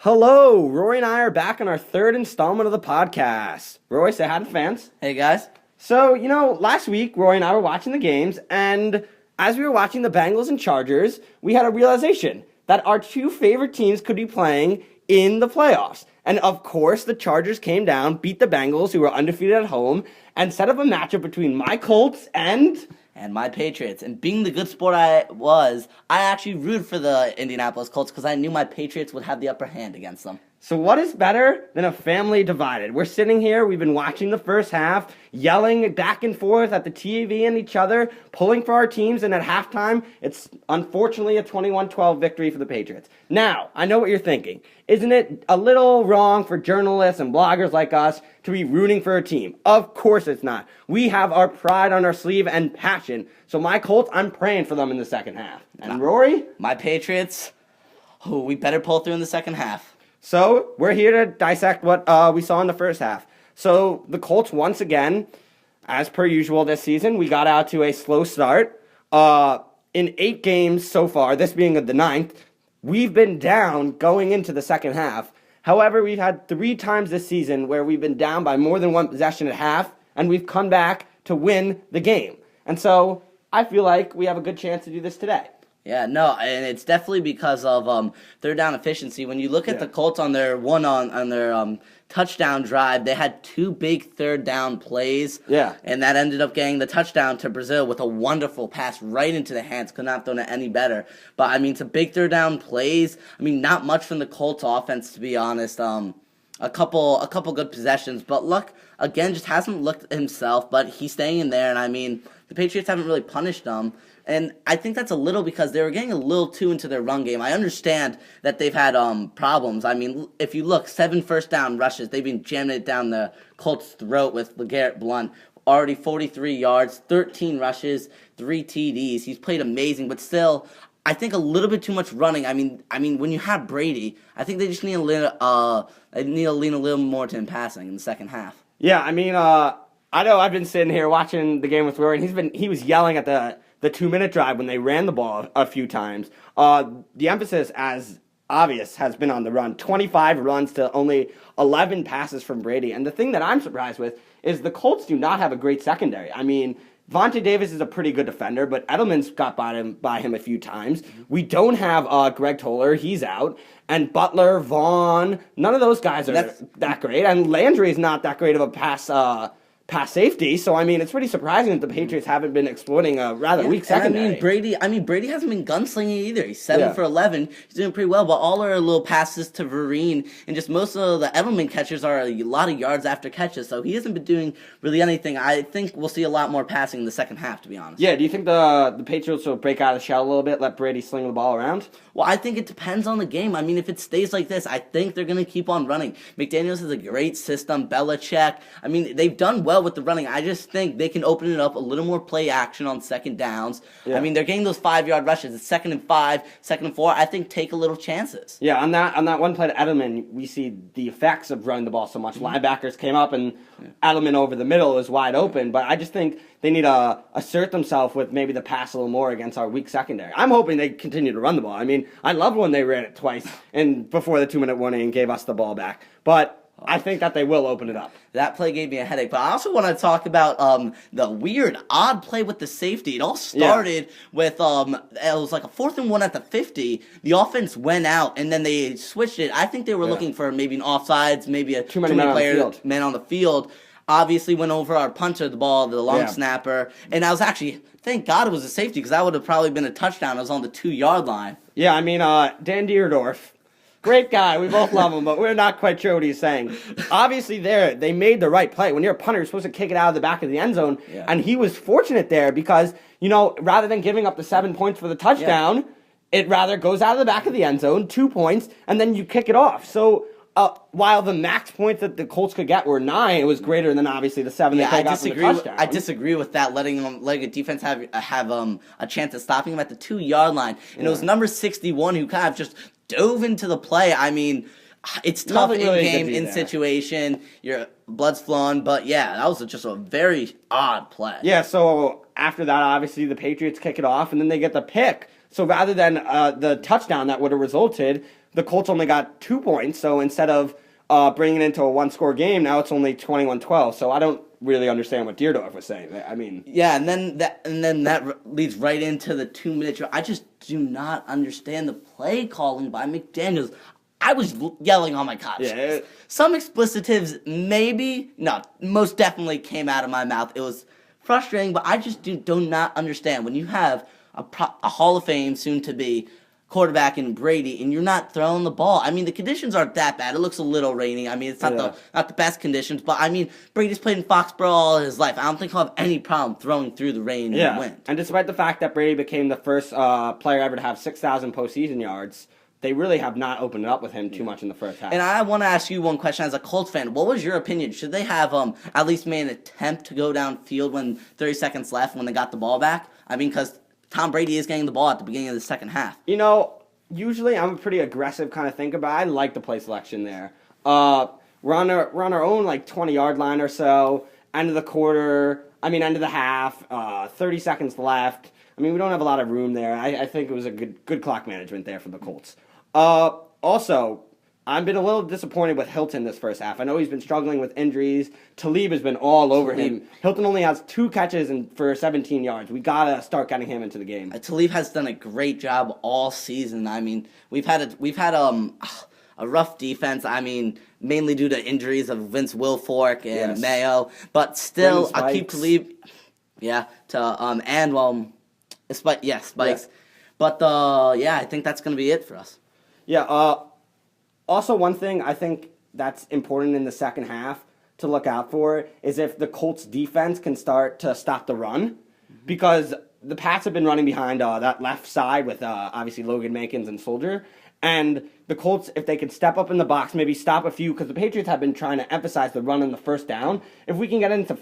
Hello, Rory and I are back on our third installment of the podcast. Rory, say hi to the fans. Hey, guys. So, last week, Rory and I were watching the games, and as we were watching the Bengals and Chargers, we had a realization that our two favorite teams could be playing in the playoffs. And of course, the Chargers came down, beat the Bengals, who were undefeated at home, and set up a matchup between my Colts and my Patriots. And being the good sport I actually rooted for the Indianapolis Colts because I knew my Patriots would have the upper hand against them. So what is better than a family divided? We're sitting here, we've been watching the first half, yelling back and forth at the TV and each other, pulling for our teams, and at halftime, it's unfortunately a 21-12 victory for the Patriots. Now, I know what you're thinking. Isn't it a little wrong for journalists and bloggers like us to be rooting for a team? Of course it's not. We have our pride on our sleeve and passion. So my Colts, I'm praying for them in the second half. And Rory? My Patriots, we better pull through in the second half. So, we're here to dissect what we saw in the first half. So, the Colts, once again, as per usual this season, we got out to a slow start. In 8 games so far, this being the 9th, we've been down going into the second half. However, we've had 3 times this season where we've been down by more than 1 possession at half, and we've come back to win the game. And so, I feel like we have a good chance to do this today. Yeah, no, and it's definitely because of third down efficiency. When you look at the Colts on their touchdown drive, they had 2 big third down plays. Yeah. And that ended up getting the touchdown to Brazil with a wonderful pass right into the hands. Could not have done it any better. But, I mean, to big third down plays, I mean, not much from the Colts offense, to be honest. A couple good possessions. But Luck, again, just hasn't looked himself, but he's staying in there. And, I mean, the Patriots haven't really punished them. And I think that's a little because they were getting a little too into their run game. I understand that they've had problems. I mean, if you look, 7 first down rushes. They've been jamming it down the Colts' throat with LeGarrette Blount. Already 43 yards, 13 rushes, 3 TDs. He's played amazing, but still, I think a little bit too much running. I mean, when you have Brady, I think they just need to lean a little more to him passing in the second half. Yeah, I mean, I know I've been sitting here watching the game with Rory, and he was yelling at the 2-minute drive when they ran the ball a few times. The emphasis, as obvious, has been on the run. 25 runs to only 11 passes from Brady. And the thing that I'm surprised with is the Colts do not have a great secondary. I mean, Vontae Davis is a pretty good defender, but Edelman's got by him a few times. We don't have Greg Toller. He's out. And Butler, Vaughn, none of those guys are that great. And Landry's not that great of a pass safety, so I mean it's pretty surprising that the Patriots haven't been exploiting a rather weak secondary. Brady hasn't been gunslinging either. He's 7 for 11. He's doing pretty well, but all our little passes to Vereen and just most of the Edelman catches are a lot of yards after catches, so he hasn't been doing really anything. I think we'll see a lot more passing in the second half, to be honest. Yeah, do you think the Patriots will break out of the shell a little bit, let Brady sling the ball around? Well, I think it depends on the game. I mean, if it stays like this, I think they're going to keep on running. McDaniels has a great system. Belichick. I mean, they've done well with the running. I just think they can open it up a little more play action on second downs. Yeah. I mean, they're getting those 5-yard rushes. It's 2nd and 5, 2nd and 4. I think take a little chances. Yeah, on that one play to Edelman, we see the effects of running the ball so much. Mm-hmm. Linebackers came up and Edelman over the middle is wide open, but I just think they need to assert themselves with maybe the pass a little more against our weak secondary. I'm hoping they continue to run the ball. I mean, I loved when they ran it twice and before the 2-minute warning and gave us the ball back. But I think that they will open it up. That play gave me a headache. But I also want to talk about the weird, odd play with the safety. It all started with, it was like a 4th and 1 at the 50. The offense went out, and then they switched it. I think they were looking for maybe an offsides, maybe a too many men on the field. Obviously went over our punter, the long snapper. And I was actually, thank God it was a safety, because that would have probably been a touchdown. I was on the 2-yard line. Yeah, I mean, Dan Dierdorf. Great guy. We both love him, but we're not quite sure what he's saying. Obviously, they made the right play. When you're a punter, you're supposed to kick it out of the back of the end zone, and he was fortunate there because, rather than giving up the 7 points for the touchdown, it rather goes out of the back of the end zone, 2 points, and then you kick it off. So while the max points that the Colts could get were 9, it was greater than obviously the 7 they got from the touchdown. I disagree with that, letting a defense have a chance at stopping him at the 2-yard line. And it was number 61 who kind of just dove into the play. I mean, it's tough in-game, in situation. Your blood's flowing, but that was just a very odd play. Yeah, so after that, obviously, the Patriots kick it off, and then they get the pick. So rather than the touchdown that would have resulted, the Colts only got 2 points. So instead of bringing it into a one-score game, now it's only 21-12. So I don't really understand what Deerdorf was saying. I mean, yeah, and then that leads right into the 2-minute drill. I just do not understand the play calling by McDaniels. I was yelling, oh my gosh. Yeah. Some explicitives most definitely came out of my mouth. It was frustrating, but I just do not understand when you have a Hall of Fame soon-to-be quarterback in Brady, and you're not throwing the ball. I mean, the conditions aren't that bad. It looks a little rainy. I mean, it's not the best conditions, but I mean, Brady's played in Foxborough all his life. I don't think he'll have any problem throwing through the rain and wind. And despite the fact that Brady became the first player ever to have 6,000 postseason yards, they really have not opened it up with him too much in the first half. And I want to ask you one question as a Colts fan. What was your opinion? Should they have at least made an attempt to go downfield when 30 seconds left when they got the ball back? I mean, because Tom Brady is getting the ball at the beginning of the second half. You know, usually I'm a pretty aggressive kind of thinker, but I like the play selection there. We're on our own 20-yard line or so. End of the half. 30 seconds left. I mean, we don't have a lot of room there. I think it was a good clock management there for the Colts. Also, I've been a little disappointed with Hilton this first half. I know he's been struggling with injuries. Talib has been all over him. Hilton only has 2 catches for 17 yards. We gotta start getting him into the game. Talib has done a great job all season. I mean, we've had a rough defense. I mean, mainly due to injuries of Vince Wilfork and Mayo, but still, I keep Talib. Yeah, Spikes. Yeah. But I think that's gonna be it for us. Yeah. Also, one thing I think that's important in the second half to look out for is if the Colts defense can start to stop the run, because the Pats have been running behind that left side with obviously Logan Mankins and Soldier. And the Colts, if they could step up in the box, maybe stop a few, because the Patriots have been trying to emphasize the run and the first down. If we can get into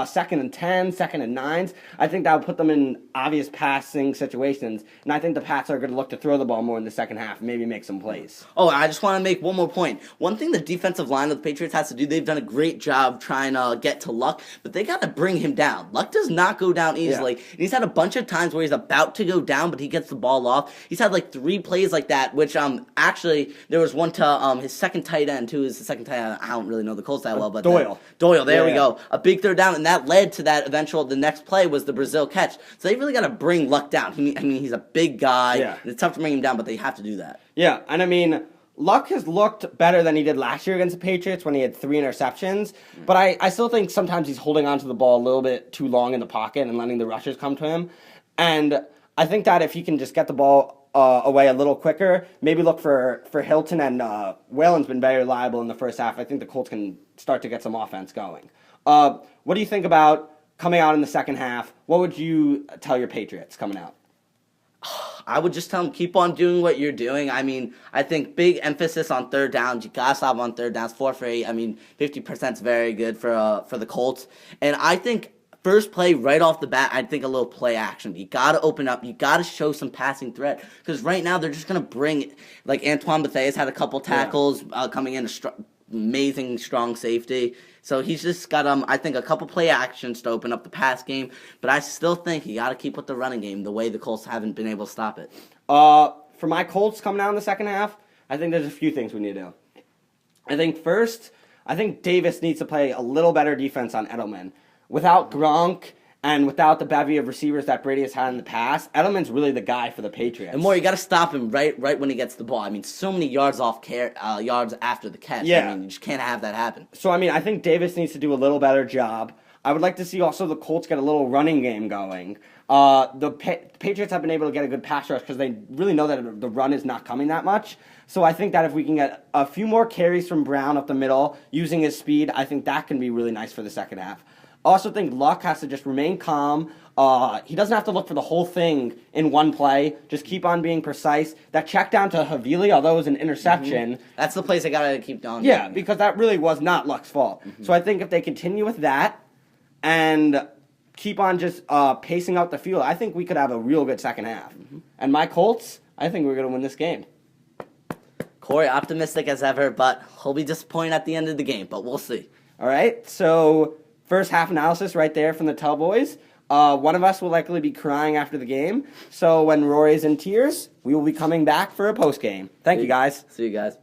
second and 10, second and 9s, I think that would put them in obvious passing situations. And I think the Pats are going to look to throw the ball more in the second half and maybe make some plays. Oh, I just want to make one more point. One thing the defensive line of the Patriots has to do, they've done a great job trying to get to Luck, but they got to bring him down. Luck does not go down easily. Yeah. And he's had a bunch of times where he's about to go down, but he gets the ball off. He's had 3 plays like that, which actually there was one to his second tight end, who is the second tight end. I don't really know the Colts that well, but Doyle, there we go. A big third down, and that led to that the next play was the Brazil catch. So they really got to bring Luck down. I mean, he's a big guy. Yeah. It's tough to bring him down, but they have to do that. Yeah, and I mean, Luck has looked better than he did last year against the Patriots when he had 3 interceptions, but I still think sometimes he's holding on to the ball a little bit too long in the pocket and letting the rushers come to him. And I think that if he can just get the ball away a little quicker, maybe look for Hilton, and Whalen's been very reliable in the first half. I think the Colts can start to get some offense going. What do you think about coming out in the second half? What would you tell your Patriots coming out? I would just tell them, keep on doing what you're doing. I mean, I think big emphasis on third downs. You gotta stop on third downs. 4 for 8. I mean, 50% is very good for the Colts. And I think first play right off the bat, I think a little play action. You got to open up. You got to show some passing threat, because right now they're just going to bring, Antoine Bethea had a couple tackles coming in, amazing strong safety. So he's just got, I think, a couple play actions to open up the pass game. But I still think you got to keep with the running game the way the Colts haven't been able to stop it. For my Colts coming out in the second half, I think there's a few things we need to do. I think first, Davis needs to play a little better defense on Edelman. Without Gronk and without the bevy of receivers that Brady has had in the past, Edelman's really the guy for the Patriots. And more, you got to stop him right when he gets the ball. I mean, so many yards yards after the catch. Yeah. I mean, you just can't have that happen. So, I mean, I think Davis needs to do a little better job. I would like to see also the Colts get a little running game going. The Patriots have been able to get a good pass rush because they really know that the run is not coming that much. So I think that if we can get a few more carries from Brown up the middle using his speed, I think that can be really nice for the second half. I also think Luck has to just remain calm. He doesn't have to look for the whole thing in one play. Just keep on being precise. That check down to Havili, although it was an interception. Mm-hmm. That's the place they got to keep doing. Yeah, because that really was not Luck's fault. Mm-hmm. So I think if they continue with that and keep on just pacing out the field, I think we could have a real good second half. Mm-hmm. And my Colts, I think we're going to win this game. Corey, optimistic as ever, but he'll be disappointed at the end of the game, but we'll see. All right, so first half analysis right there from the Tell Boys. One of us will likely be crying after the game. So when Rory's in tears, we will be coming back for a post game. Thank you, guys. See you guys.